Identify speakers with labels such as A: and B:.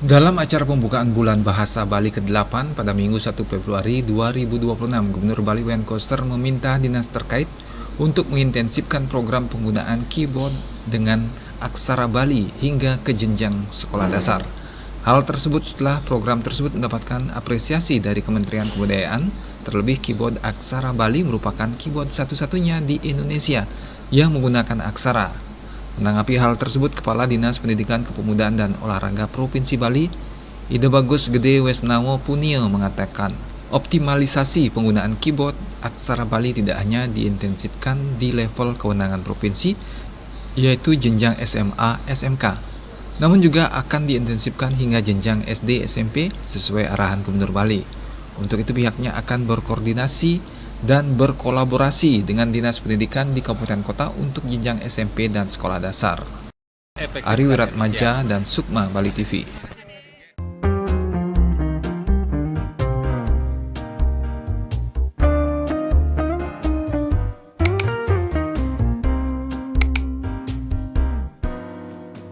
A: Dalam acara pembukaan Bulan Bahasa Bali ke-8 pada Minggu 1 Februari 2026, Gubernur Bali Wayne Koster meminta dinas terkait untuk mengintensifkan program penggunaan keyboard dengan Aksara Bali hingga ke jenjang sekolah dasar. Hal tersebut setelah program tersebut mendapatkan apresiasi dari Kementerian Kebudayaan, terlebih keyboard Aksara Bali merupakan keyboard satu-satunya di Indonesia yang menggunakan aksara. Menanggapi hal tersebut, Kepala Dinas Pendidikan Kepemudaan dan Olahraga Provinsi Bali, Ide Bagus Gede Wesnawo Punio mengatakan, optimalisasi penggunaan keyboard Aksara Bali tidak hanya diintensifkan di level kewenangan provinsi, yaitu jenjang SMA, SMK, namun juga akan diintensifkan hingga jenjang SD-SMP sesuai arahan Gubernur Bali. Untuk itu pihaknya akan berkoordinasi dan berkolaborasi dengan Dinas Pendidikan di Kabupaten Kota untuk jenjang SMP dan sekolah dasar. Ari Wiratmaja dan Sukma, Bali TV.